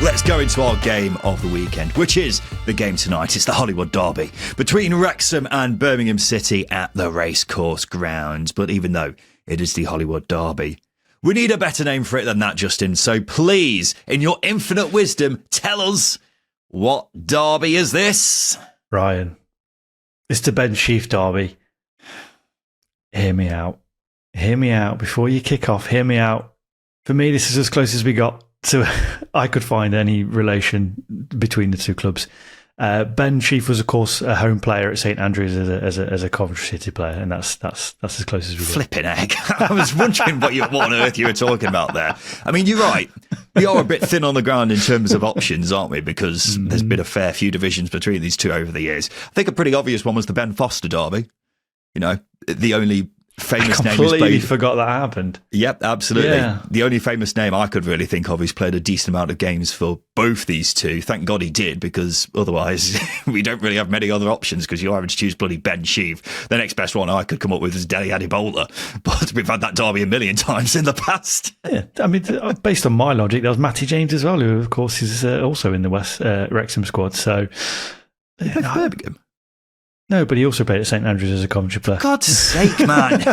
let's go into our game of the weekend, which is the game tonight. It's the Hollywood Derby between Wrexham and Birmingham City at the Racecourse Grounds. But even though it is the Hollywood Derby, we need a better name for it than that, Justin. So please, in your infinite wisdom, tell us, what derby is this? Ryan, it's the Ben Sheaf Derby. Hear me out. Hear me out. Before you kick off, hear me out. For me, this is as close as we got to I could find any relation between the two clubs. Ben Sheaf was, of course, a home player at St Andrews as a Coventry City player, and that's as close as we got. Flipping egg. I was wondering what on earth you were talking about there. I mean, you're right. We are a bit thin on the ground in terms of options, aren't we? Because there's been a fair few divisions between these two over the years. I think a pretty obvious one was the Ben Foster Derby. You know, the only famous name. I completely forgot that happened. Yep, absolutely. Yeah. The only famous name I could really think of who's played a decent amount of games for both these two. Thank God he did, because otherwise we don't really have many other options, because you're having to choose bloody Ben Sheaf. The next best one I could come up with is Dele Adebola, but we've had that derby a million times in the past. Yeah, I mean, based on my logic, there was Matty James as well, who of course is also in the Wrexham squad. So, Birmingham. No, but he also played at St Andrews as a Coventry player. For God's sake, man.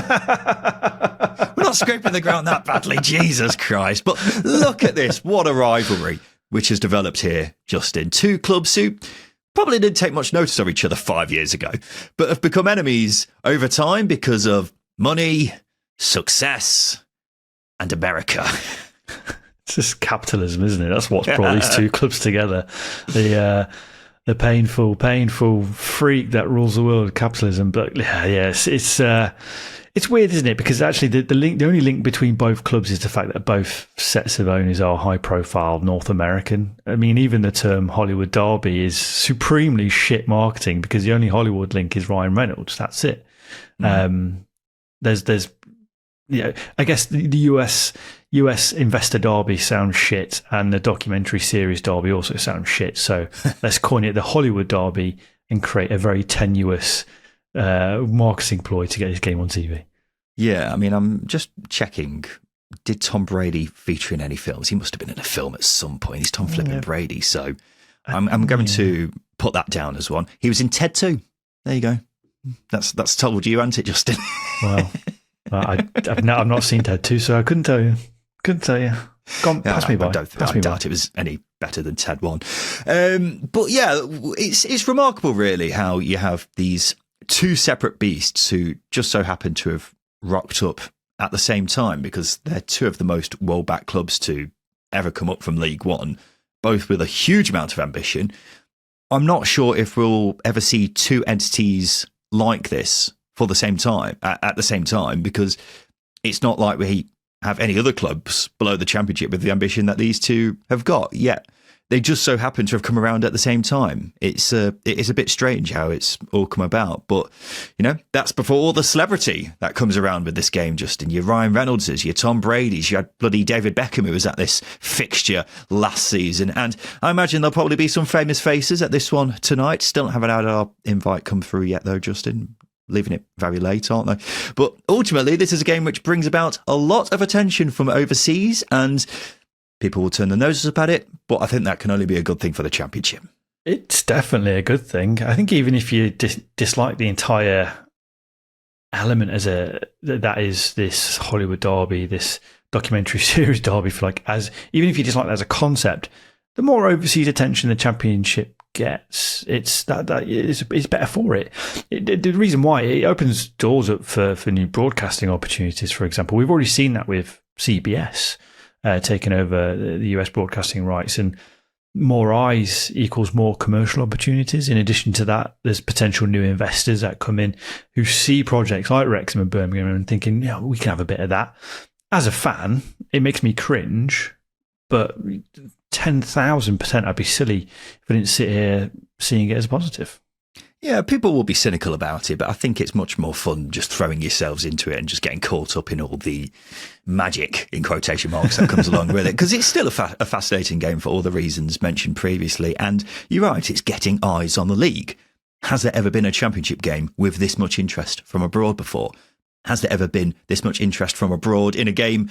We're not scraping the ground that badly, Jesus Christ. But look at this. What a rivalry which has developed here, Justin. Two clubs who probably didn't take much notice of each other 5 years ago, but have become enemies over time because of money, success, and America. It's just capitalism, isn't it? That's what's brought these two clubs together. The painful freak that rules the world, capitalism. But yes, it's weird, isn't it? Because actually, the only link between both clubs is the fact that both sets of owners are high profile North American. I mean, even the term Hollywood Derby is supremely shit marketing, because the only Hollywood link is Ryan Reynolds. That's it. There's I guess the US investor derby sounds shit, and the documentary series derby also sounds shit. So let's coin it the Hollywood Derby and create a very tenuous marketing ploy to get this game on TV. Yeah, I mean, I'm just checking. Did Tom Brady feature in any films? He must have been in a film at some point. He's Tom flipping Brady, so I'm going to put that down as one. He was in Ted 2. There you go. That's told you, hasn't it, Justin? Well, I've not seen Ted 2, so I couldn't tell you. Pass me by. I doubt it was any better than Ted 1. But yeah, it's remarkable, really, how you have these two separate beasts who just so happen to have rocked up at the same time, because they're two of the most well-backed clubs to ever come up from League One, both with a huge amount of ambition. I'm not sure if we'll ever see two entities like this for the same time, at the same time, because it's not like we have any other clubs below the Championship with the ambition that these two have got. Yet they just so happen to have come around at the same time. It is a bit strange how it's all come about, but you know, that's before all the celebrity that comes around with this game, Justin. Your Ryan Reynoldses, your Tom Brady's, you had bloody David Beckham who was at this fixture last season, and I imagine there'll probably be some famous faces at this one tonight. Still haven't had our invite come through yet though, Justin. Leaving it very late, aren't they? But ultimately, this is a game which brings about a lot of attention from overseas, and people will turn their noses up at it, but I think that can only be a good thing for the Championship. It's definitely a good thing. I think even if you dislike the entire element that is this Hollywood Derby, this documentary series derby, even if you dislike that as a concept, the more overseas attention the Championship gets, it's better for it. The reason why, it opens doors up for new broadcasting opportunities. For example, we've already seen that with CBS taking over the US broadcasting rights, and more eyes equals more commercial opportunities. In addition to that, there's potential new investors that come in who see projects like Wrexham and Birmingham and thinking, yeah, we can have a bit of that. As a fan, it makes me cringe, but 10,000% I'd be silly if I didn't sit here seeing it as positive. Yeah, people will be cynical about it, but I think it's much more fun just throwing yourselves into it and just getting caught up in all the magic, in quotation marks, that comes along with it. Because it's still a fascinating game for all the reasons mentioned previously. And you're right, it's getting eyes on the league. Has there ever been a Championship game with this much interest from abroad before? Has there ever been this much interest from abroad in a game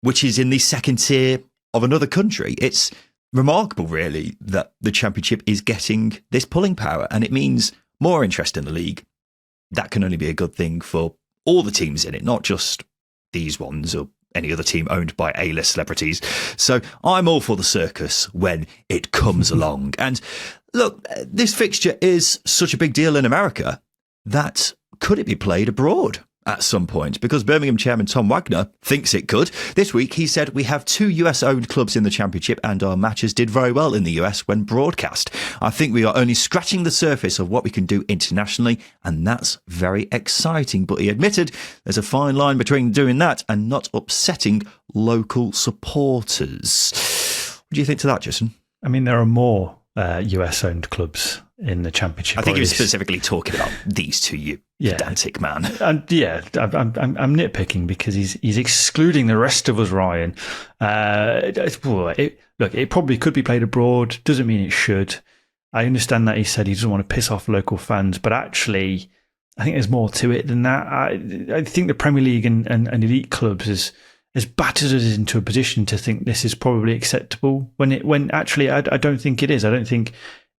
which is in the second tier of another country? It's remarkable, really, that the Championship is getting this pulling power, and it means more interest in the league. That can only be a good thing for all the teams in it, not just these ones or any other team owned by A-list celebrities. So I'm all for the circus when it comes along. And look, this fixture is such a big deal in America that could it be played abroad at some point? Because Birmingham chairman Tom Wagner thinks it could. This week, he said, we have 2 US-owned clubs in the Championship and our matches did very well in the US when broadcast. I think we are only scratching the surface of what we can do internationally, and that's very exciting. But he admitted there's a fine line between doing that and not upsetting local supporters. What do you think to that, Justin? I mean, there are more US-owned clubs in the Championship. I think he was specifically talking about these two, you pedantic man. And I'm nitpicking because he's excluding the rest of us, Ryan. It probably could be played abroad. Doesn't mean it should. I understand that he said he doesn't want to piss off local fans, but actually, I think there's more to it than that. I think the Premier League and elite clubs has battered us into a position to think this is probably acceptable when actually I don't think it is. I don't think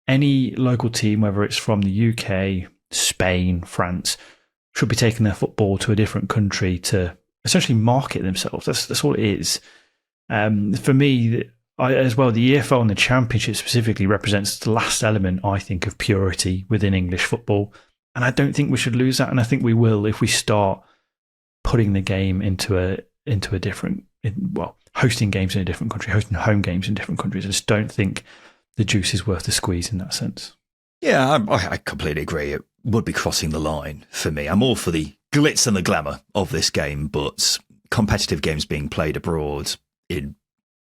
any local team, whether it's from the UK, Spain, France, should be taking their football to a different country to essentially market themselves. That's all it is. For me, as well, the EFL and the Championship specifically represents the last element, I think, of purity within English football. And I don't think we should lose that. And I think we will if we start putting the game into a different, hosting games in a different country, hosting home games in different countries. I just don't think the juice is worth the squeeze in that sense. Yeah, I completely agree. It would be crossing the line for me. I'm all for the glitz and the glamour of this game, but competitive games being played abroad in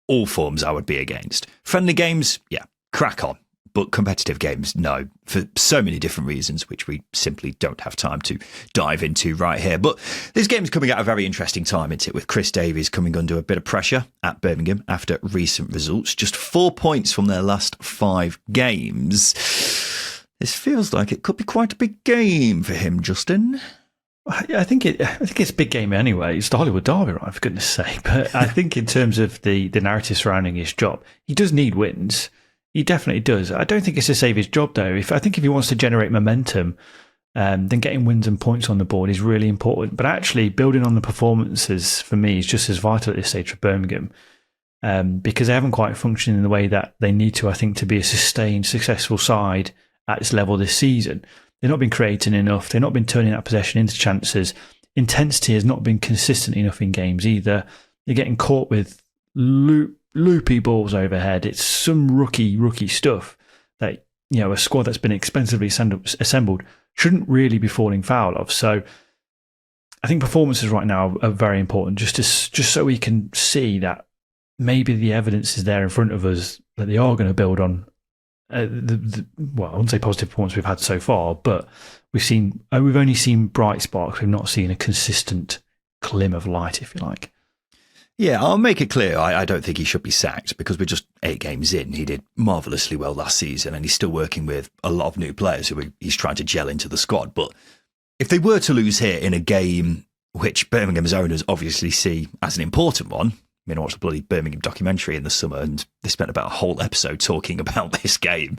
all forms I would be against. Friendly games, yeah, crack on. But competitive games, no, for so many different reasons, which we simply don't have time to dive into right here. But this game's coming at a very interesting time, isn't it, with Chris Davies coming under a bit of pressure at Birmingham after recent results. Just 4 points from their last 5 games. This feels like it could be quite a big game for him, Justin. I think it's a big game anyway. It's the Hollywood Derby, right, for goodness sake. But I think in terms of the narrative surrounding his job, he does need wins. He definitely does. I don't think it's to save his job, though. I think if he wants to generate momentum, then getting wins and points on the board is really important. But actually, building on the performances, for me, is just as vital at this stage for Birmingham, because they haven't quite functioned in the way that they need to, I think, to be a sustained, successful side at this level this season. They've not been creating enough. They've not been turning that possession into chances. Intensity has not been consistent enough in games either. You're getting caught with loopy balls overhead. It's some rookie stuff that, a squad that's been expensively assembled shouldn't really be falling foul of. So I think performances right now are very important, just so we can see that maybe the evidence is there in front of us that they are going to build on I wouldn't say positive performance we've had so far, but we've only seen bright sparks. We've not seen a consistent glim of light, if you like. Yeah, I'll make it clear. I don't think he should be sacked because we're just 8 games in. He did marvellously well last season and he's still working with a lot of new players who he's trying to gel into the squad. But if they were to lose here in a game which Birmingham's owners obviously see as an important one, I watched the bloody Birmingham documentary in the summer and they spent about a whole episode talking about this game.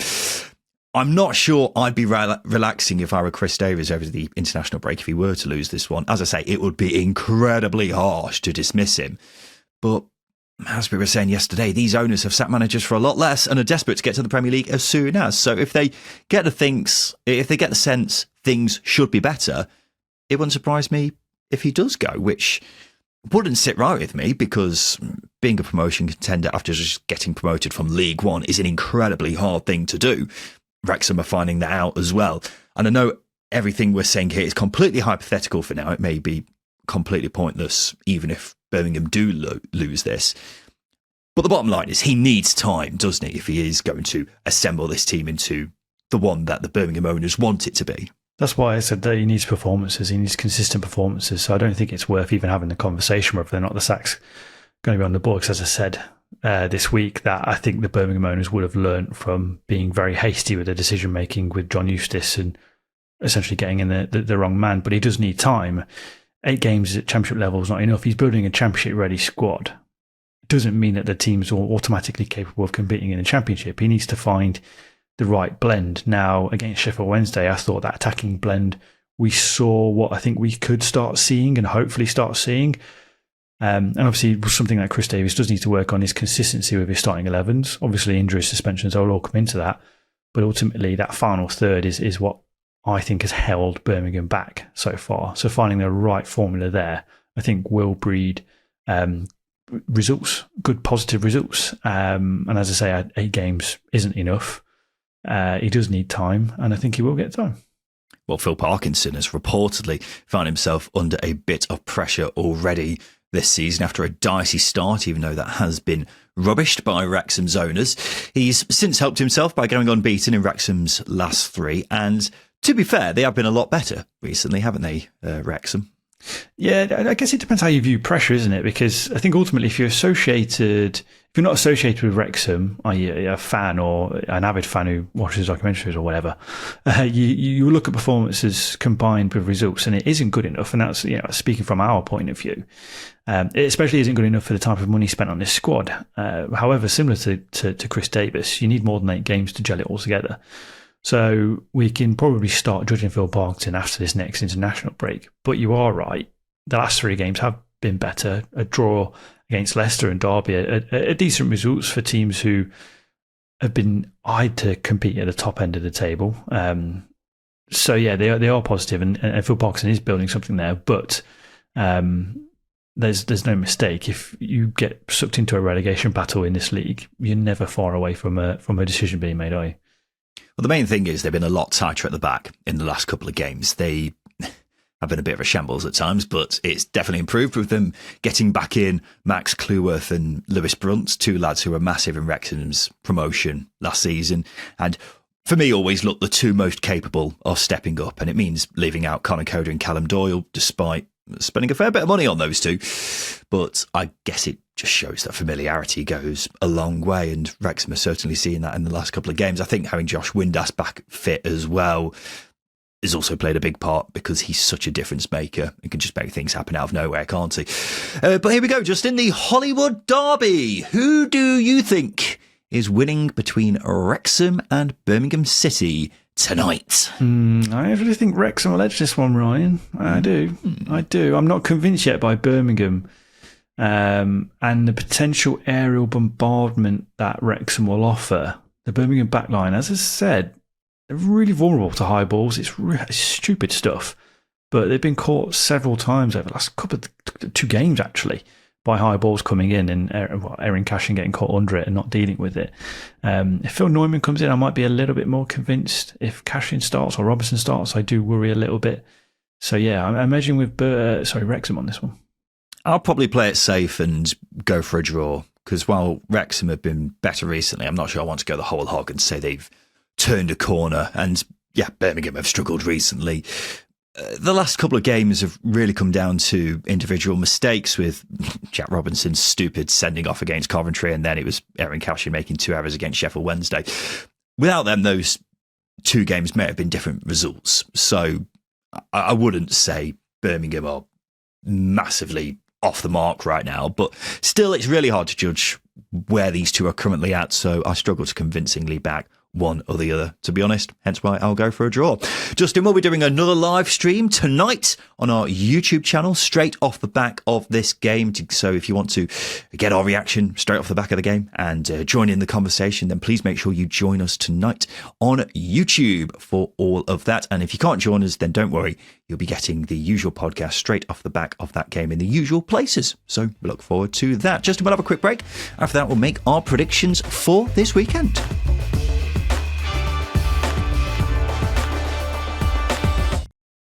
I'm not sure I'd be relaxing if I were Chris Davies over the international break if he were to lose this one. As I say, it would be incredibly harsh to dismiss him. But as we were saying yesterday, these owners have sacked managers for a lot less and are desperate to get to the Premier League as soon as. So if they get the sense things should be better, it wouldn't surprise me if he does go, which wouldn't sit right with me because being a promotion contender after just getting promoted from League One is an incredibly hard thing to do. Wrexham are finding that out as well. And I know everything we're saying here is completely hypothetical for now. It may be completely pointless, even if Birmingham do lose this. But the bottom line is he needs time, doesn't he, if he is going to assemble this team into the one that the Birmingham owners want it to be. That's why I said that he needs performances. He needs consistent performances. So I don't think it's worth even having the conversation whether or not the sack's going to be on the board. Because as I said this week, that I think the Birmingham owners would have learnt from being very hasty with their decision making with John Eustace and essentially getting in the wrong man. But he does need time. 8 games at championship level is not enough. He's building a championship ready squad. doesn't mean that the team's automatically capable of competing in the Championship. He needs to find the right blend. Now, against Sheffield Wednesday, I thought that attacking blend, we saw what I think we could start seeing and hopefully start seeing. And obviously, something that Chris Davies does need to work on is consistency with his starting 11s. Obviously, injuries, suspensions, will all come into that. But ultimately, that final third is what I think has held Birmingham back so far. So finding the right formula there, I think will breed results, good positive results. And as I say, 8 games isn't enough. He does need time, and I think he will get time. Well, Phil Parkinson has reportedly found himself under a bit of pressure already this season after a dicey start, even though that has been rubbished by Wrexham's owners. He's since helped himself by going unbeaten in Wrexham's last 3. And to be fair, they have been a lot better recently, haven't they, Wrexham? Yeah, I guess it depends how you view pressure, isn't it? Because I think ultimately, if you're not associated with Wrexham, i.e. a fan or an avid fan who watches documentaries or whatever, you look at performances combined with results, and it isn't good enough. And that's, speaking from our point of view, it especially isn't good enough for the type of money spent on this squad. However, similar to Chris Davies, you need more than 8 games to gel it all together. So we can probably start judging Phil Parkinson after this next international break. But you are right. The last 3 games have been better. A draw against Leicester and Derby are decent results for teams who have been eyed to compete at the top end of the table. So yeah, they are positive, and Phil Parkinson is building something there. But there's no mistake. If you get sucked into a relegation battle in this league, you're never far away from a decision being made, are you? Well, the main thing is they've been a lot tighter at the back in the last couple of games. They have been a bit of a shambles at times, but it's definitely improved with them getting back in Max Cleworth and Lewis Brunt, 2 lads who were massive in Wrexham's promotion last season. And for me, always look the 2 most capable of stepping up. And it means leaving out Conor Coder and Callum Doyle, despite spending a fair bit of money on those 2. But I guess it just shows that familiarity goes a long way, and Wrexham are certainly seeing that in the last couple of games. I think having Josh Windass back fit as well has also played a big part, because he's such a difference maker. He can just make things happen out of nowhere, can't he? But here we go, Justin, the Hollywood Derby. Who do you think is winning between Wrexham and Birmingham City tonight? I really think Wrexham will edge this one, Ryan. I do. I'm not convinced yet by Birmingham and the potential aerial bombardment that Wrexham will offer. The Birmingham backline, as I said, they're really vulnerable to high balls. It's stupid stuff, but they've been caught several times over the last 2 games, actually, by high balls coming in and Erin Cashin getting caught under it and not dealing with it. If Phil Neumann comes in, I might be a little bit more convinced. If Cashin starts or Robertson starts, I do worry a little bit. So yeah, I'm measuring with Wrexham on this one. I'll probably play it safe and go for a draw, because while Wrexham have been better recently, I'm not sure I want to go the whole hog and say they've turned a corner. And yeah, Birmingham have struggled recently. The last couple of games have really come down to individual mistakes, with Jack Robinson's stupid sending off against Coventry, and then it was Erin Cashin making 2 errors against Sheffield Wednesday. Without them, those 2 games may have been different results. So I wouldn't say Birmingham are massively off the mark right now, but still it's really hard to judge where these 2 are currently at, so I struggle to convincingly back one or the other, to be honest, hence why I'll go for a draw. Justin, we'll be doing another live stream tonight on our YouTube channel straight off the back of this game, so if you want to get our reaction straight off the back of the game and join in the conversation, then please make sure you join us tonight on YouTube for all of that. And if you can't join us, then don't worry, you'll be getting the usual podcast straight off the back of that game in the usual places, so we look forward to that. Justin, we'll have a quick break. After that, we'll make our predictions for this weekend.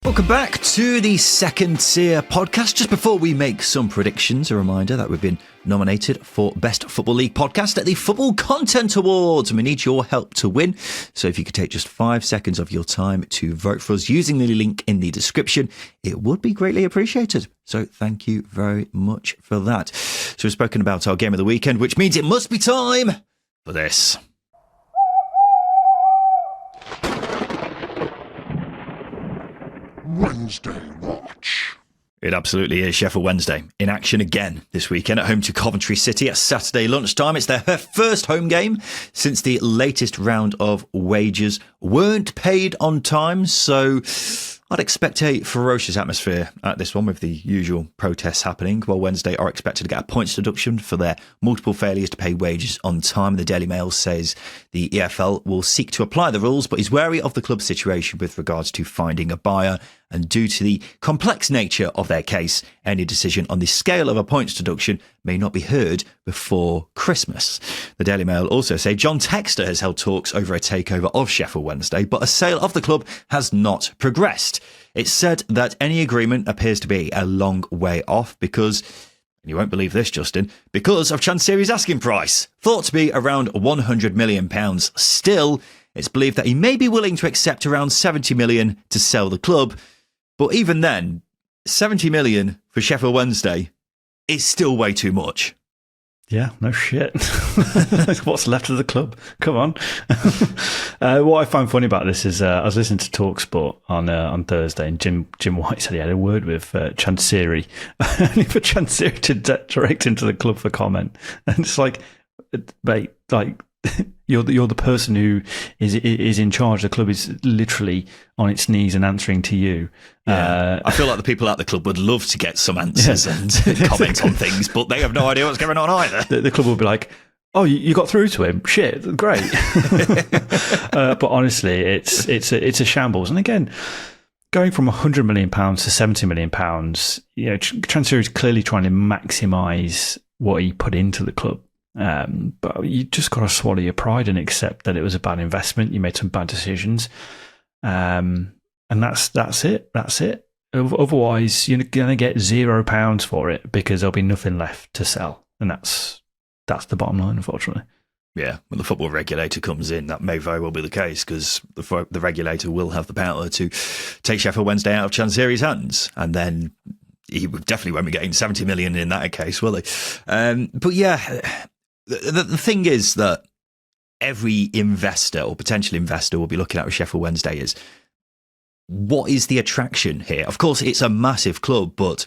Welcome back to the Second Tier podcast. Just before we make some predictions, a reminder that we've been nominated for Best Football League Podcast at the Football Content Awards, and we need your help to win. So if you could take just 5 seconds of your time to vote for us using the link in the description, it would be greatly appreciated. So thank you very much for that. So we've spoken about our game of the weekend, which means it must be time for this. Wednesday Watch. It absolutely is. Sheffield Wednesday in action again this weekend at home to Coventry City at Saturday lunchtime. It's their first home game since the latest round of wages weren't paid on time. So I'd expect a ferocious atmosphere at this one with the usual protests happening, while Wednesday are expected to get a points deduction for their multiple failures to pay wages on time. The Daily Mail says the EFL will seek to apply the rules, but is wary of the club's situation with regards to finding a buyer. And due to the complex nature of their case, any decision on the scale of a points deduction may not be heard before Christmas. The Daily Mail also say John Textor has held talks over a takeover of Sheffield Wednesday, but a sale of the club has not progressed. It's said that any agreement appears to be a long way off because, and you won't believe this, Justin, because of Chansiri's asking price, thought to be around £100 million. Still, it's believed that he may be willing to accept around £70 million to sell the club. But even then, 70 million for Sheffield Wednesday is still way too much. Yeah, no shit. What's left of the club? Come on. What I find funny about this is I was listening to TalkSport on Thursday, and Jim White said he had a word with Chansiri, only for Chansiri to direct into the club for comment. And it's like, mate, like, you're the person who is in charge. The club is literally on its knees and answering to you. Yeah. I feel like the people at the club would love to get some answers and comment on things, but they have no idea what's going on either. The club will be like, "Oh, you got through to him? Shit, great." But honestly, it's a shambles. And again, going from £100 million to £70 million, Chansiri is clearly trying to maximise what he put into the club. But you just got to swallow your pride and accept that it was a bad investment. You made some bad decisions, and that's it. That's it. Otherwise, you're going to get £0 for it because there'll be nothing left to sell, and that's the bottom line, unfortunately. Yeah, when the football regulator comes in, that may very well be the case because the regulator will have the power to take Sheffield Wednesday out of Chansiri's hands, and then he definitely won't be getting 70 million in that case, will he? But yeah. The thing is that every investor or potential investor will be looking at with Sheffield Wednesday is, what is the attraction here? Of course, it's a massive club, but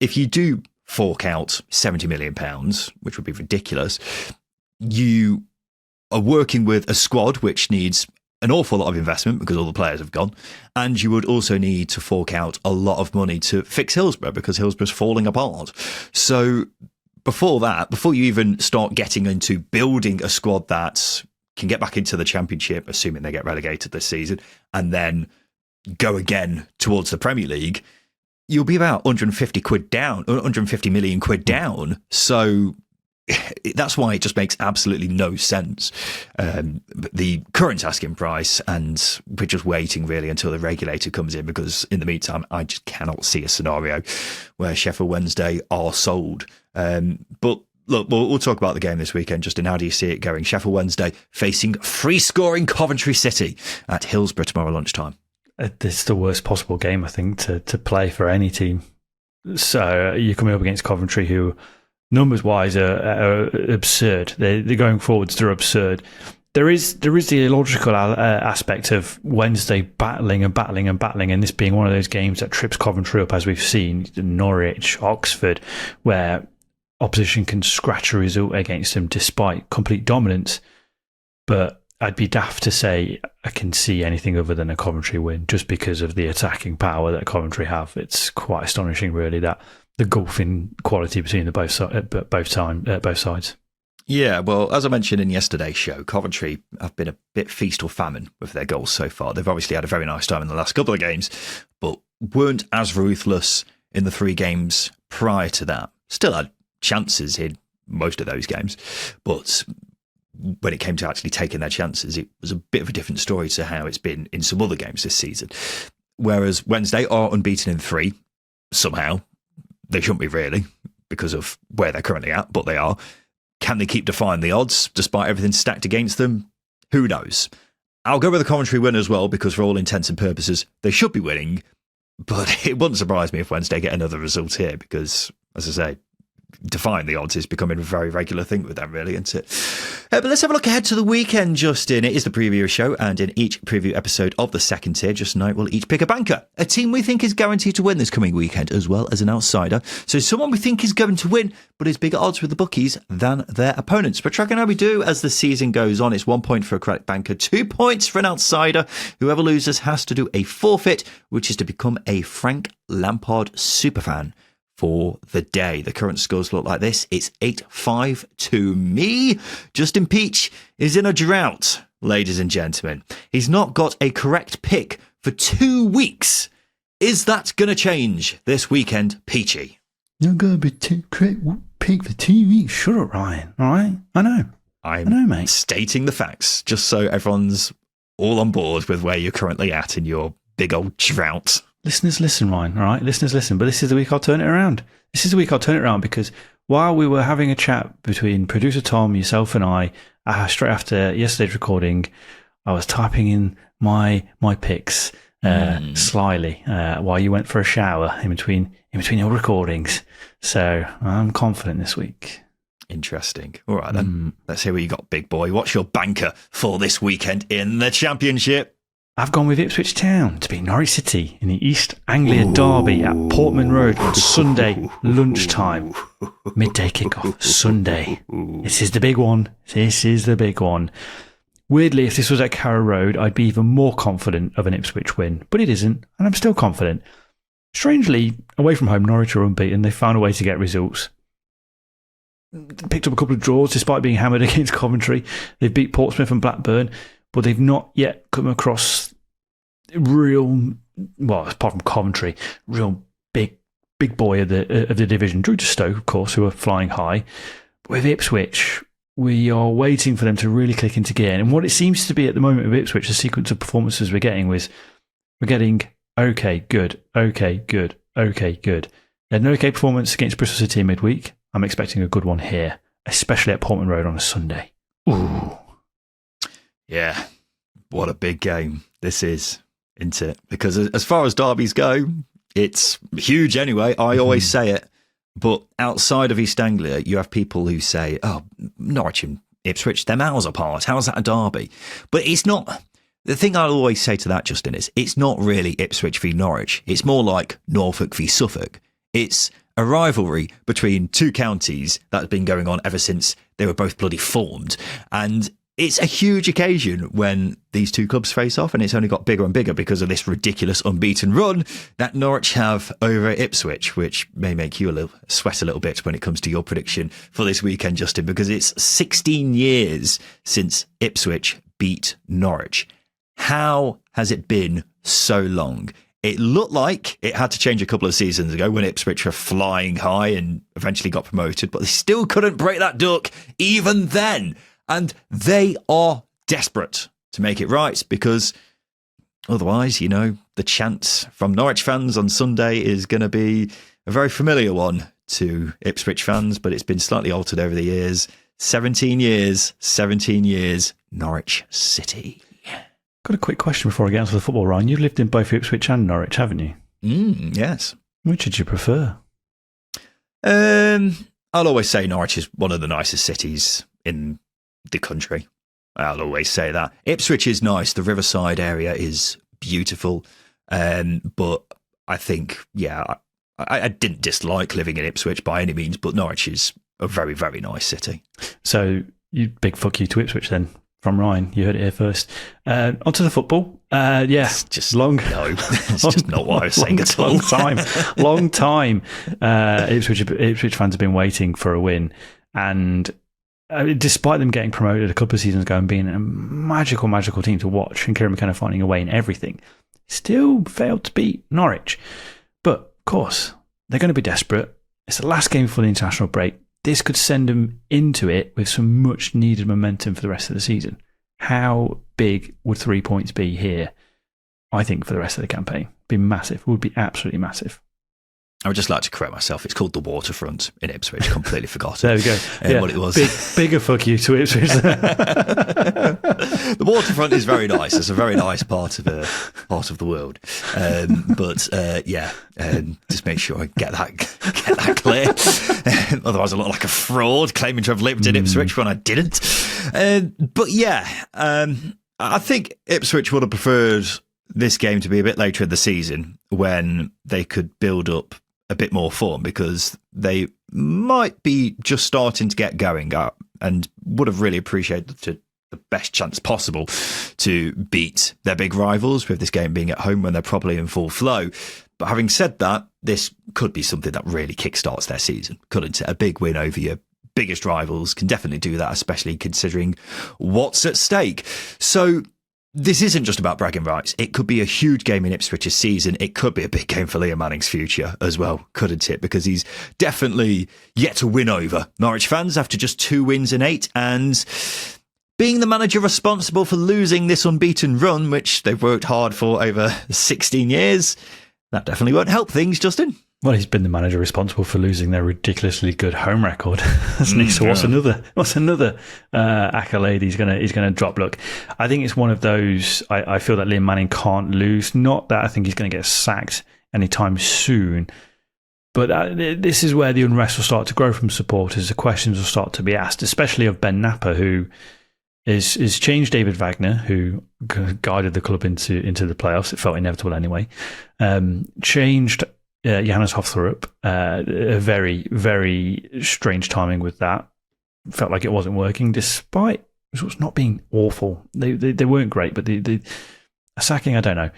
if you do fork out £70 million, which would be ridiculous, you are working with a squad which needs an awful lot of investment because all the players have gone, and you would also need to fork out a lot of money to fix Hillsborough because Hillsborough's falling apart. So before you even start getting into building a squad that can get back into the Championship, assuming they get relegated this season, and then go again towards the Premier League, you'll be about 150 million quid down. So that's why it just makes absolutely no sense. The current asking price, and we're just waiting really until the regulator comes in, because in the meantime, I just cannot see a scenario where Sheffield Wednesday are sold. But look, we'll talk about the game this weekend. Justin, how do you see it going? Sheffield Wednesday facing free-scoring Coventry City at Hillsborough tomorrow lunchtime. It's the worst possible game, I think, to play for any team. So you're coming up against Coventry, who numbers-wise are absurd. They're going forwards, they're absurd. There is the illogical aspect of Wednesday battling, and this being one of those games that trips Coventry up, as we've seen, Norwich, Oxford, where opposition can scratch a result against them despite complete dominance. But I'd be daft to say I can see anything other than a Coventry win just because of the attacking power that Coventry have. It's quite astonishing, really, that the gulf in quality between both sides. Yeah, well, as I mentioned in yesterday's show, Coventry have been a bit feast or famine with their goals so far. They've obviously had a very nice time in the last couple of games, but weren't as ruthless in the 3 games prior to that. Still had chances in most of those games, but when it came to actually taking their chances, it was a bit of a different story to how it's been in some other games this season. Whereas Wednesday are unbeaten in 3, somehow. They shouldn't be really, because of where they're currently at, but they are. Can they keep defying the odds despite everything stacked against them? Who knows? I'll go with the Coventry win as well, because for all intents and purposes, they should be winning. But it wouldn't surprise me if Wednesday get another result here, because, as I say, defying the odds is becoming a very regular thing with them, really, isn't it? But let's have a look ahead to the weekend, Justin. It is the preview show, and in each preview episode of the second tier, just tonight, we'll each pick a banker, a team we think is guaranteed to win this coming weekend, as well as an outsider. So someone we think is going to win, but is bigger odds with the bookies than their opponents. But tracking how we do as the season goes on, it's 1 point for a correct banker, 2 points for an outsider. Whoever loses has to do a forfeit, which is to become a Frank Lampard superfan for the day. The current scores look like this. It's 8-5 to me. Justin Peach is in a drought, ladies and gentlemen. He's not got a correct pick for 2 weeks. Is that going to change this weekend, Peachy? You're going to be correct pick for 2 weeks. Shut up, Ryan. All right? I know, mate. Stating the facts, just so everyone's all on board with where you're currently at in your big old drought. Listeners, listen, Ryan, all right? Listeners, listen. But this is the week I'll turn it around. This is the week I'll turn it around because while we were having a chat between producer Tom, yourself and I, straight after yesterday's recording, I was typing in my picks slyly while you went for a shower in between your recordings. So I'm confident this week. Interesting. All right, then. Let's hear what you got, big boy. What's your banker for this weekend in the Championship? I've gone with Ipswich Town to beat Norwich City in the East Anglian derby at Portman Road on Sunday lunchtime. Midday kickoff, Sunday. This is the big one. Weirdly, if this was at Carrow Road, I'd be even more confident of an Ipswich win, but it isn't, and I'm still confident. Strangely, away from home, Norwich are unbeaten. They found a way to get results. Picked up a couple of draws despite being hammered against Coventry. They've beat Portsmouth and Blackburn, but they've not yet come across real, well, apart from Coventry, real big boy of the division. Drew to Stoke, of course, who are flying high. But with Ipswich, we are waiting for them to really click into gear. And what it seems to be at the moment with Ipswich, the sequence of performances we're getting okay, good, okay, good, okay, good. They had an okay performance against Bristol City in midweek. I'm expecting a good one here, especially at Portman Road on a Sunday. Ooh. Yeah, what a big game this is, isn't it? Because as far as derbies go, it's huge anyway. I always say it. But outside of East Anglia, you have people who say, oh, Norwich and Ipswich, they're miles apart. How's that a derby? But it's not. The thing I'll always say to that, Justin, is it's not really Ipswich v Norwich. It's more like Norfolk v Suffolk. It's a rivalry between two counties that's been going on ever since they were both bloody formed. And it's a huge occasion when these two clubs face off, and it's only got bigger and bigger because of this ridiculous unbeaten run that Norwich have over Ipswich, which may make you sweat a little bit when it comes to your prediction for this weekend, Justin, because it's 16 years since Ipswich beat Norwich. How has it been so long? It looked like it had to change a couple of seasons ago when Ipswich were flying high and eventually got promoted, but they still couldn't break that duck even then. And they are desperate to make it right because otherwise, you know, the chant from Norwich fans on Sunday is going to be a very familiar one to Ipswich fans, but it's been slightly altered over the years. 17 years, Norwich City. Got a quick question before I get onto the football, Ryan. You've lived in both Ipswich and Norwich, haven't you? Yes. Which did you prefer? I'll always say Norwich is one of the nicest cities in the country. I'll always say that. Ipswich is nice. The Riverside area is beautiful. But I think, I didn't dislike living in Ipswich by any means, but Norwich is a very, very nice city. So, big fuck you to Ipswich then. From Ryan, you heard it here first. Onto the football. It's just long. No, it's just not what I was saying at all. Long time. Ipswich fans have been waiting for a win, and despite them getting promoted a couple of seasons ago and being a magical team to watch, and Kieran McKenna finding a way in everything, still failed to beat Norwich. But of course, they're going to be desperate. It's the last game before the international break. This could send them into it with some much needed momentum for the rest of the season. How big would 3 points be here? I think for the rest of the campaign, be massive. Would be absolutely massive. I would just like to correct myself. It's called the Waterfront in Ipswich. Completely forgotten. There we go. What it was. Bigger fuck you to Ipswich. The Waterfront is very nice. It's a very nice part of the world. Just make sure I get that clear. Otherwise, I look like a fraud claiming to have lived in Ipswich when I didn't. I think Ipswich would have preferred this game to be a bit later in the season when they could build up a bit more form, because they might be just starting to get going up and would have really appreciated the best chance possible to beat their big rivals, with this game being at home when they're probably in full flow. But having said that, this could be something that really kickstarts their season, couldn't it? A big win over your biggest rivals can definitely do that, especially considering what's at stake. So this isn't just about bragging rights. It could be a huge game in Ipswich's season. It could be a big game for Liam Manning's future as well, couldn't it? Because he's definitely yet to win over Norwich fans after just 2 wins in 8. And being the manager responsible for losing this unbeaten run, which they've worked hard for over 16 years, that definitely won't help things, Justin. Well, he's been the manager responsible for losing their ridiculously good home record, hasn't he? So what's another accolade he's gonna drop? Look, I think it's one of those. I feel that Liam Manning can't lose. Not that I think he's going to get sacked anytime soon, but this is where the unrest will start to grow from supporters. The questions will start to be asked, especially of Ben Napper, who is changed David Wagner, who guided the club into the playoffs. It felt inevitable anyway. Changed Johannes Hoftherup. A very, very strange timing with that. Felt like it wasn't working, despite results not being awful. They weren't great, but the sacking, I don't know.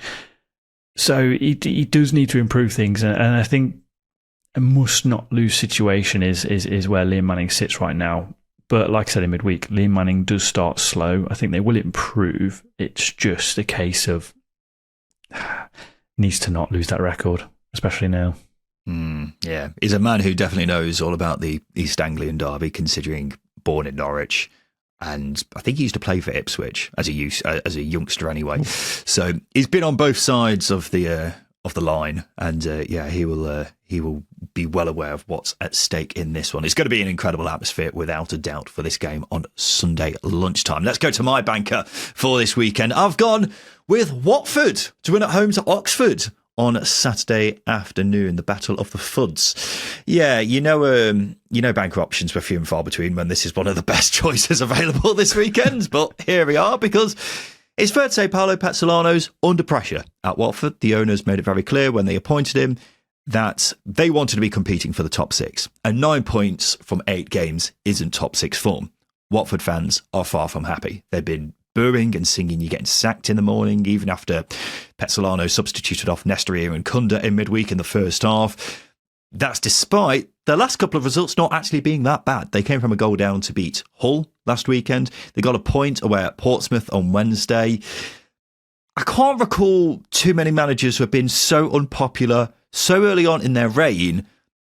So he does need to improve things, and I think a must not lose situation is where Liam Manning sits right now. But like I said in midweek, Liam Manning does start slow. I think they will improve. It's just a case of needs to not lose that record, especially now. Yeah, he's a man who definitely knows all about the East Anglian derby, considering born in Norwich, and I think he used to play for Ipswich as a youngster anyway. So he's been on both sides of the line, and he will be well aware of what's at stake in this one. It's going to be an incredible atmosphere, without a doubt, for this game on Sunday lunchtime. Let's go to my banker for this weekend. I've gone with Watford to win at home to Oxford on Saturday afternoon, the Battle of the Fuds. Yeah, banker options were few and far between when this is one of the best choices available this weekend. But here we are, because it's fair to say Paolo Pezzolano's under pressure at Watford. The owners made it very clear when they appointed him that they wanted to be competing for the top 6. And 9 points from 8 games isn't top 6 form. Watford fans are far from happy. They've been booing and singing "You're getting sacked" in the morning, even after Pezzolano substituted off Nestoria and Kunda in midweek in the first half. That's despite the last couple of results not actually being that bad. They came from a goal down to beat Hull last weekend. They got a point away at Portsmouth on Wednesday. I can't recall too many managers who have been so unpopular so early on in their reign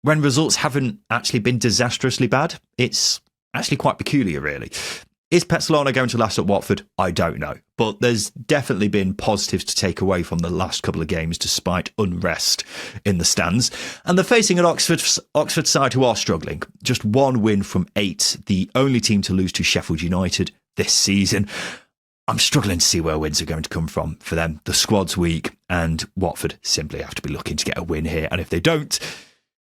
when results haven't actually been disastrously bad. It's actually quite peculiar, really. Is Pezzolano going to last at Watford? I don't know. But there's definitely been positives to take away from the last couple of games, despite unrest in the stands. And they're facing an Oxford side who are struggling. Just 1 win from 8, the only team to lose to Sheffield United this season. I'm struggling to see where wins are going to come from for them. The squad's weak, and Watford simply have to be looking to get a win here. And if they don't,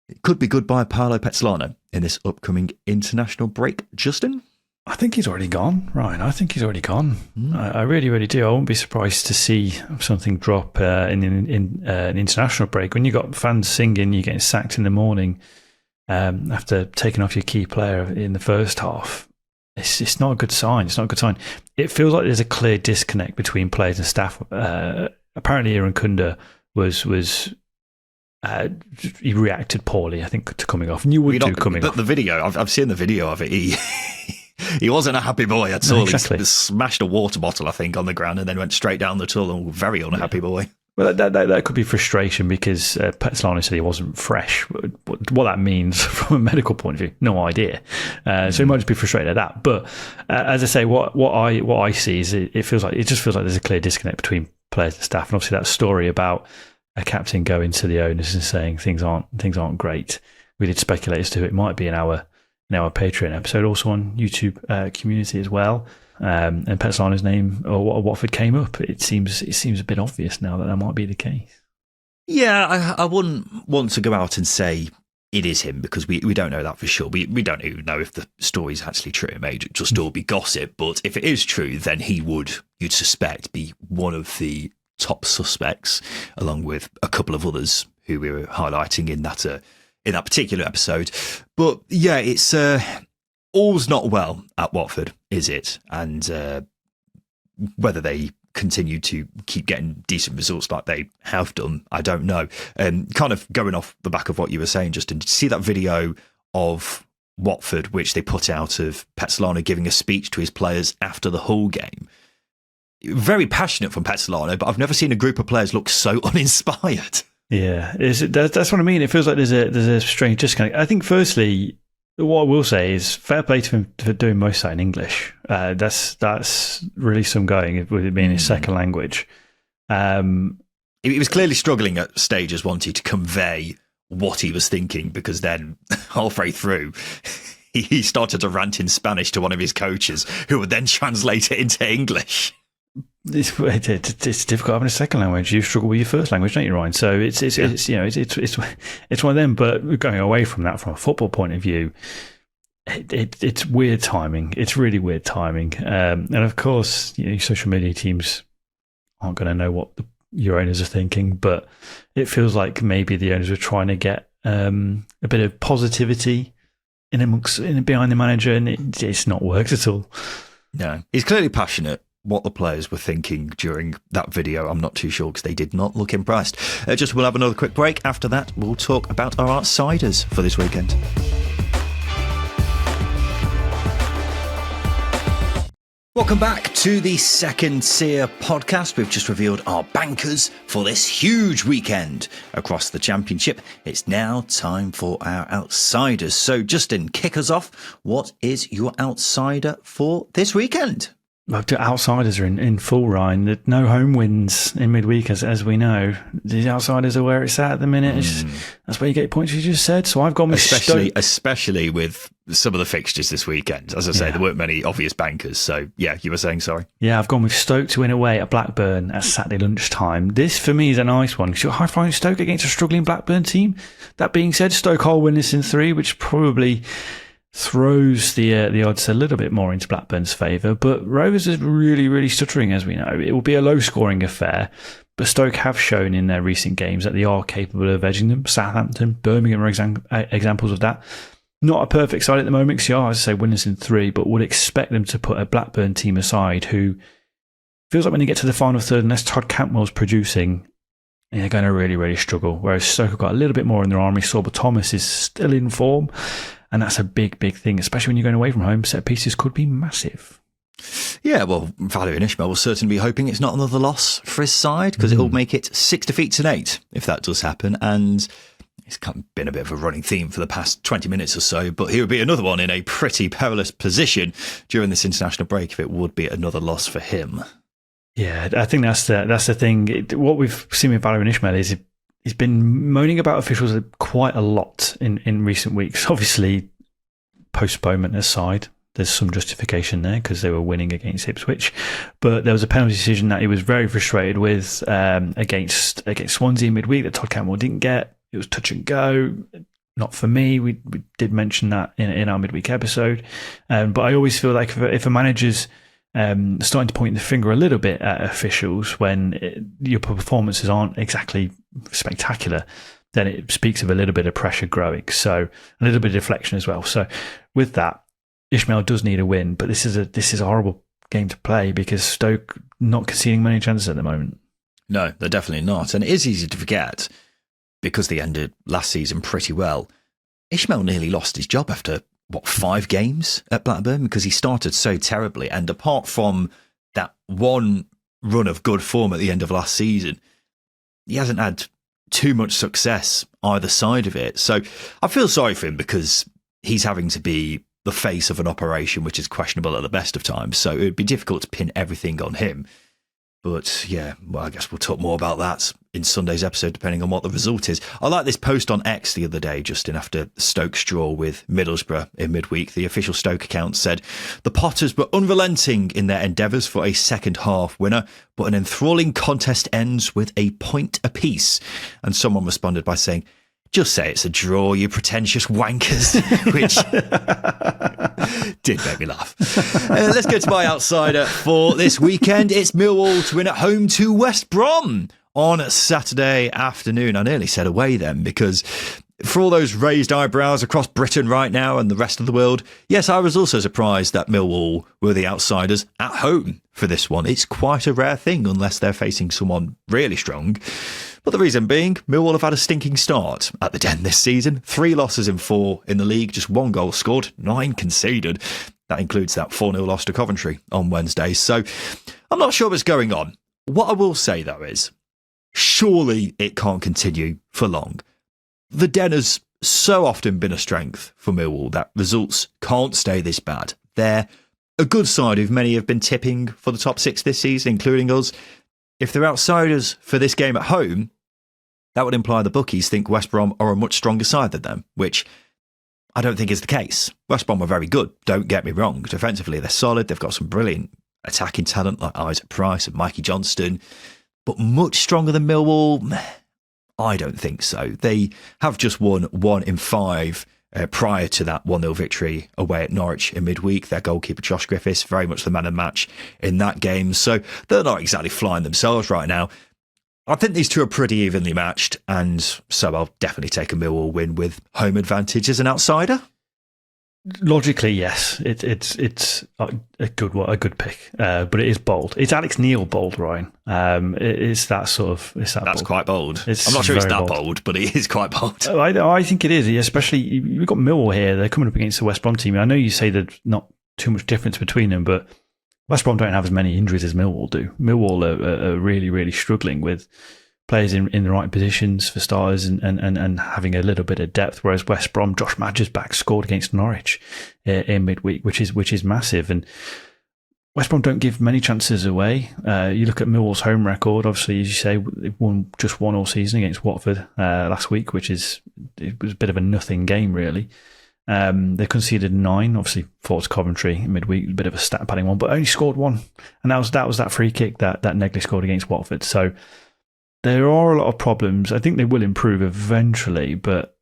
it could be goodbye Paolo Pezzolano in this upcoming international break. Justin? I think he's already gone, Ryan. I think he's already gone. I really, really do. I won't be surprised to see something drop in an international break. When you've got fans singing, you're getting sacked in the morning after taking off your key player in the first half. It's not a good sign. It's not a good sign. It feels like there's a clear disconnect between players and staff. Apparently, Aaron Kunda he reacted poorly, I think, to coming off. And you would coming off. The video, I've seen the video of it. He wasn't a happy boy at all. Exactly. He smashed a water bottle, I think, on the ground and then went straight down the tunnel. Very unhappy boy. Well, that could be frustration, because Pezzolano said he wasn't fresh. What that means from a medical point of view, no idea. So he might just be frustrated at that. But as I say, what I see is it just feels like there's a clear disconnect between players and staff. And obviously that story about a captain going to the owners and saying things aren't great. We did speculate as to who it might be in our Patreon episode, also on YouTube community as well. And Petzolano's name or Watford came up. It seems a bit obvious now that might be the case. Yeah, I wouldn't want to go out and say it is him because we don't know that for sure. We don't even know if the story's actually true. It may just all be gossip. But if it is true, then he would, you'd suspect, be one of the top suspects, along with a couple of others who we were highlighting in that particular episode. But yeah, it's all's not well at Watford, is it? And whether they continue to keep getting decent results like they have done, I don't know. Kind of going off the back of what you were saying, Justin, did you see that video of Watford, which they put out of Petzolano giving a speech to his players after the Hull game? Very passionate from Petzolano, but I've never seen a group of players look so uninspired. Yeah, that's what I mean. It feels like there's a strange disconnect. I think, firstly, what I will say is fair play to him for doing most of that in English. That's really some going with it being his second language. He was clearly struggling at stages wanting to convey what he was thinking, because then halfway through he started to rant in Spanish to one of his coaches, who would then translate it into English. It's difficult having a second language. You struggle with your first language, don't you, Ryan? So it's one of them. But going away from that, from a football point of view, it's weird timing. It's really weird timing. And of course, social media teams aren't going to know what your owners are thinking. But it feels like maybe the owners were trying to get a bit of positivity behind the manager, and it's not worked at all. No, he's clearly passionate. What the players were thinking during that video, I'm not too sure, because they did not look impressed. We'll have another quick break. After that, we'll talk about our outsiders for this weekend. Welcome back to the Second Tier podcast. We've just revealed our bankers for this huge weekend across the Championship. It's now time for our outsiders. So, Justin, kick us off. What is your outsider for this weekend? Well, the outsiders are in full, Ryan. No home wins in midweek, as we know. The outsiders are where it's at the minute. That's where you get points, you just said. So I've gone with Stoke. Especially with some of the fixtures this weekend. As I say, there weren't many obvious bankers. So, yeah, you were saying, sorry. Yeah, I've gone with Stoke to win away at Blackburn at Saturday lunchtime. This, for me, is a nice one. You're high-flying Stoke against a struggling Blackburn team. That being said, Stoke are winners in 3, which probably throws the odds a little bit more into Blackburn's favour, but Rovers is really, really stuttering, as we know. It will be a low-scoring affair, but Stoke have shown in their recent games that they are capable of edging them. Southampton, Birmingham are examples of that. Not a perfect side at the moment, because they are, as I say, winners in 3, but would expect them to put a Blackburn team aside who feels like when they get to the final third, unless Todd Cantwell's producing, they're going to really, really struggle. Whereas Stoke have got a little bit more in their army. Sorba Thomas is still in form. And that's a big, big thing, especially when you're going away from home. Set pieces could be massive. Yeah, well, Valérien Ismaël will certainly be hoping it's not another loss for his side, because it'll make it 6 defeats and 8 if that does happen. And it's kind of been a bit of a running theme for the past 20 minutes or so, but he would be another one in a pretty perilous position during this international break if it would be another loss for him. Yeah, I think that's the thing. What we've seen with Valérien Ismaël is he's been moaning about officials quite a lot in recent weeks. Obviously, postponement aside, there's some justification there because they were winning against Ipswich. But there was a penalty decision that he was very frustrated with against Swansea midweek that Todd Cantwell didn't get. It was touch and go. Not for me. We did mention that in our midweek episode. But I always feel like if a manager's starting to point the finger a little bit at officials when your performances aren't exactly spectacular, then it speaks of a little bit of pressure growing. So a little bit of deflection as well. So with that, Ismaël does need a win, but this is a horrible game to play because Stoke not conceding many chances at the moment. No, they're definitely not. And it is easy to forget because they ended last season pretty well. Ismaël nearly lost his job after 5 games at Blackburn because he started so terribly. And apart from that one run of good form at the end of last season, he hasn't had too much success either side of it. So I feel sorry for him because he's having to be the face of an operation which is questionable at the best of times. So it would be difficult to pin everything on him. But yeah, well, I guess we'll talk more about that in Sunday's episode, depending on what the result is. I like this post on X the other day, Justin, after Stoke's draw with Middlesbrough in midweek. The official Stoke account said the Potters were unrelenting in their endeavours for a second half winner, but an enthralling contest ends with a point apiece. And someone responded by saying, "Just say it's a draw, you pretentious wankers," which did make me laugh. Let's go to my outsider for this weekend. It's Millwall to win at home to West Brom on Saturday afternoon. I nearly said away then, because for all those raised eyebrows across Britain right now and the rest of the world, yes, I was also surprised that Millwall were the outsiders at home for this one. It's quite a rare thing unless they're facing someone really strong. But the reason being, Millwall have had a stinking start at the Den this season. 3 losses in 4 in the league, just 1 goal scored, 9 conceded. That includes that 4-0 loss to Coventry on Wednesday. So I'm not sure what's going on. What I will say, though, is surely it can't continue for long. The Den has so often been a strength for Millwall that results can't stay this bad. They're a good side who many have been tipping for the top 6 this season, including us. If they're outsiders for this game at home, that would imply the bookies think West Brom are a much stronger side than them, which I don't think is the case. West Brom are very good, don't get me wrong. Defensively, they're solid. They've got some brilliant attacking talent like Isaac Price and Mikey Johnston, but much stronger than Millwall? I don't think so. They have just won 1 in 5 prior to that 1-0 victory away at Norwich in midweek. Their goalkeeper, Josh Griffiths, very much the man of the match in that game. So they're not exactly flying themselves right now. I think these two are pretty evenly matched, and so I'll definitely take a Millwall win with home advantage as an outsider. Logically, yes, it's a good pick, but it is bold. It's Alex Neil bold, Ryan. It's that sort of. That's bold. Quite bold. I'm not sure it's that bold, but it is quite bold. I think it is, especially we've got Millwall here. They're coming up against the West Brom team. I know you say there's not too much difference between them, but West Brom don't have as many injuries as Millwall do. Millwall are really, really struggling with players in the right positions for starters and having a little bit of depth, whereas West Brom, Josh Madger's back, scored against Norwich in midweek, which is massive. And West Brom don't give many chances away. You look at Millwall's home record, obviously, as you say, they've won just 1 all season against Watford last week, it was a bit of a nothing game, really. They conceded 9, obviously fought to Coventry in midweek, a bit of a stat padding one, but only scored 1. And that was that free kick that Negley scored against Watford. So there are a lot of problems. I think they will improve eventually, but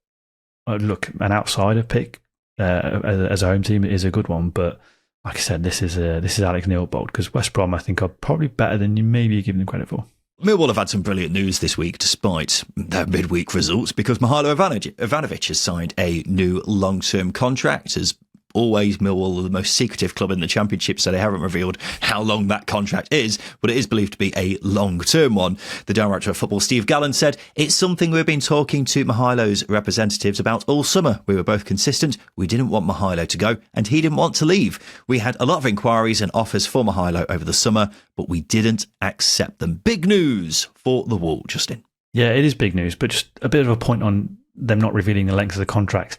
look, an outsider pick as a home team is a good one. But like I said, this is Alex Neil bold, because West Brom, I think, are probably better than you maybe give them credit for. Millwall have had some brilliant news this week despite their midweek results, because Mihajlo Ivanovic has signed a new long-term contract. As always, Millwall are the most secretive club in the Championship, so they haven't revealed how long that contract is, but it is believed to be a long-term one. The Director of Football, Steve Gallen, said, "It's something we've been talking to Mihajlo's representatives about all summer. We were both consistent. We didn't want Mihajlo to go, and he didn't want to leave. We had a lot of inquiries and offers for Mihajlo over the summer, but we didn't accept them." Big news for the Wall, Justin. Yeah, it is big news, but just a bit of a point on them not revealing the length of the contract.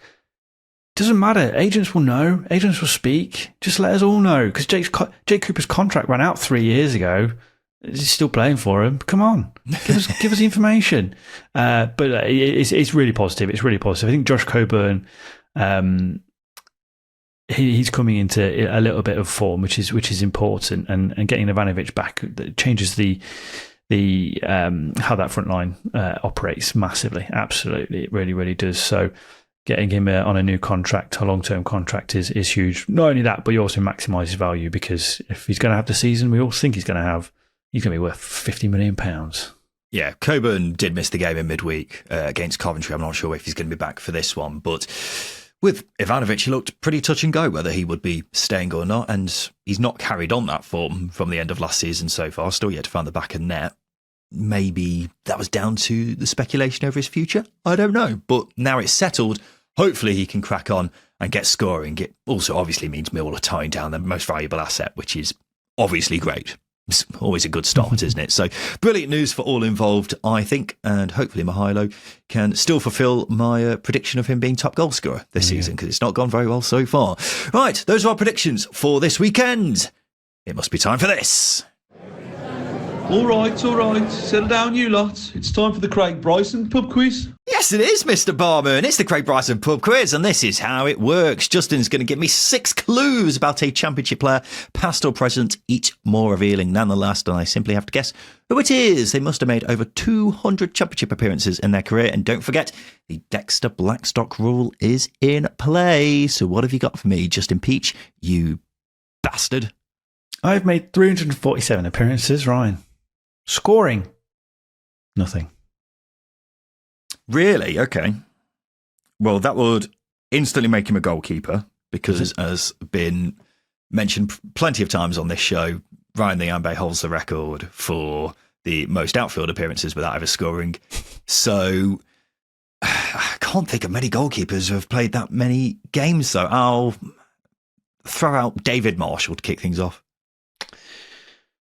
Doesn't matter. Agents will know. Agents will speak. Just let us all know. Because Jake Cooper's contract ran out 3 years ago. He's still playing for him. Come on, give us the information. But it's really positive. It's really positive. I think Josh Coburn, he's coming into a little bit of form, which is important. And getting Ivanovic back changes the how that front line operates massively. Absolutely, it really, really does. So getting him on a new contract, a long-term contract, is huge. Not only that, but you also maximise his value, because if he's going to have the season we all think he's going to have, he's going to be worth £50 million. Yeah, Coburn did miss the game in midweek against Coventry. I'm not sure if he's going to be back for this one, but with Ivanovic, he looked pretty touch and go whether he would be staying or not, and he's not carried on that form from the end of last season so far. Still yet to find the back of net. Maybe that was down to the speculation over his future. I don't know, but now it's settled. Hopefully he can crack on and get scoring. It also obviously means Millwall are tying down their most valuable asset, which is obviously great. It's always a good start, isn't it? So brilliant news for all involved, I think, and hopefully Mihajlo can still fulfil my prediction of him being top goal scorer this season, because it's not gone very well so far. Right, those are our predictions for this weekend. It must be time for this. All right. Settle down, you lot. It's time for the Craig Bryson pub quiz. Yes, it is, Mr. Barman. It's the Craig Bryson pub quiz, and this is how it works. Justin's going to give me 6 clues about a championship player, past or present, each more revealing than the last, and I simply have to guess who it is. They must have made over 200 championship appearances in their career, and don't forget, the Dexter Blackstock rule is in play. So what have you got for me, Justin Peach, you bastard? I've made 347 appearances, Ryan. Scoring? Nothing. Really? Okay. Well, that would instantly make him a goalkeeper because, as been mentioned plenty of times on this show, Ryan Nyambe holds the record for the most outfield appearances without ever scoring. So I can't think of many goalkeepers who have played that many games, though. I'll throw out David Marshall to kick things off.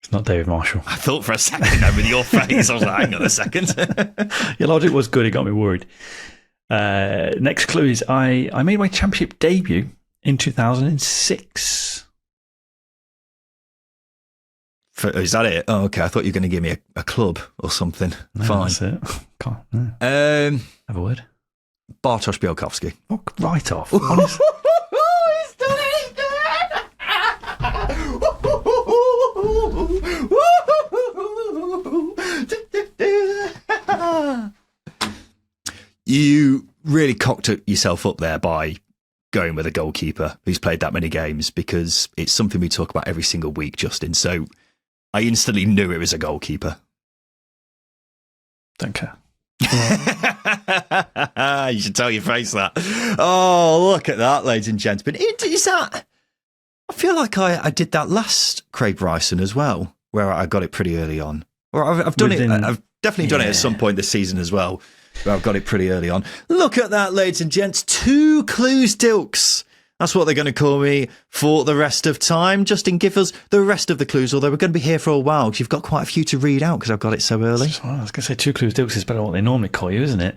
It's not David Marshall. I thought for a second though, with your face, I was like, hang on a second. Your logic was good, it got me worried. Next clue is I made my championship debut in 2006. Is that it? Oh, okay. I thought you were going to give me a club or something. No, Fine. That's it. Can't. No. Have a word. Bartosz Białkowski. Oh, right off. Honestly. He's done it! You really cocked yourself up there by going with a goalkeeper who's played that many games, because it's something we talk about every single week, Justin. So I instantly knew it was a goalkeeper. Don't care. You should tell your face that. Oh, look at that, ladies and gentlemen. Is that... I feel like I did that last Craig Bryson as well, where I got it pretty early on. Or I've done it. I've definitely done it at some point this season as well, where I've got it pretty early on. Look at that, ladies and gents. 2 clues, Dilks. That's what they're going to call me for the rest of time. Justin, give us the rest of the clues, although we're going to be here for a while because you've got quite a few to read out because I've got it so early. Well, I was going to say 2 clues, Dilks is better than what they normally call you, isn't it?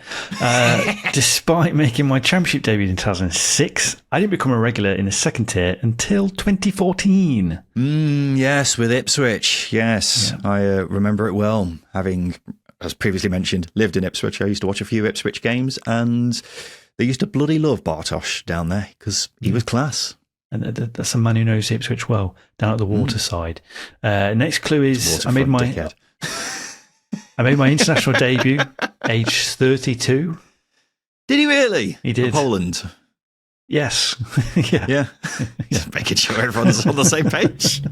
Despite making my championship debut in 2006, I didn't become a regular in the second tier until 2014. Yes, with Ipswich. Yes, yeah. I remember it well, having, as previously mentioned, lived in Ipswich. I used to watch a few Ipswich games, and they used to bloody love Bartosz down there because he was class. And that's a man who knows Ipswich well, down at the waterside. Next clue is I made my international debut, age 32. Did he really? He did. For Poland? Yes. Yeah. Just making sure everyone's on the same page.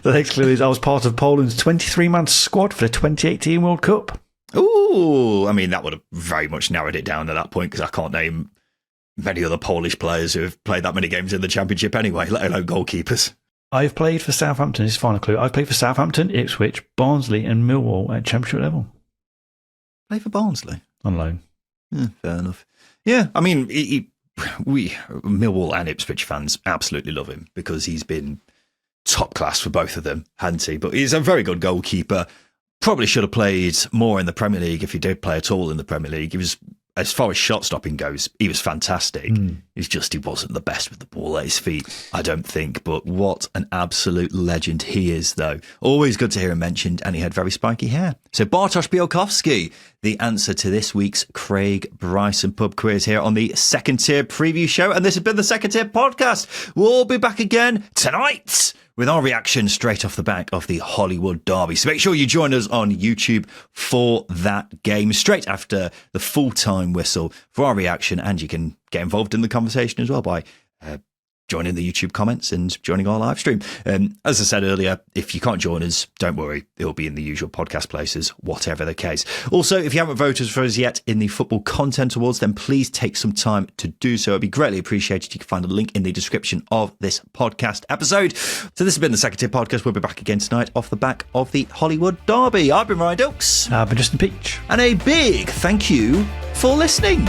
The next clue is I was part of Poland's 23-man squad for the 2018 World Cup. Ooh, I mean, that would have very much narrowed it down at that point because I can't name many other Polish players who have played that many games in the Championship anyway, let alone goalkeepers. I've played for Southampton. This is the final clue. I've played for Southampton, Ipswich, Barnsley and Millwall at Championship level. Play for Barnsley? On loan. Fair enough. Yeah, I mean, we Millwall and Ipswich fans absolutely love him because he's been top class for both of them, hasn't he? But he's a very good goalkeeper. Probably should have played more in the Premier League if he did play at all in the Premier League. He was, as far as shot stopping goes, he was fantastic. It's just he wasn't the best with the ball at his feet, I don't think. But what an absolute legend he is, though. Always good to hear him mentioned, and he had very spiky hair. So Bartosz Białkowski, the answer to this week's Craig Bryson pub quiz here on the Second Tier Preview Show. And this has been the Second Tier Podcast. We'll be back again tonight with our reaction straight off the back of the Hollywood Derby. So make sure you join us on YouTube for that game straight after the full-time whistle for our reaction. And you can get involved in the conversation as well by joining the YouTube comments and joining our live stream. As I said earlier, if you can't join us, don't worry. It'll be in the usual podcast places, whatever the case. Also, if you haven't voted for us yet in the Football Content Awards, then please take some time to do so. It'd be greatly appreciated. You can find a link in the description of this podcast episode. So this has been the Second Tier Podcast. We'll be back again tonight off the back of the Hollywood Derby. I've been Ryan Dilks. I've been Justin Peach. And a big thank you for listening.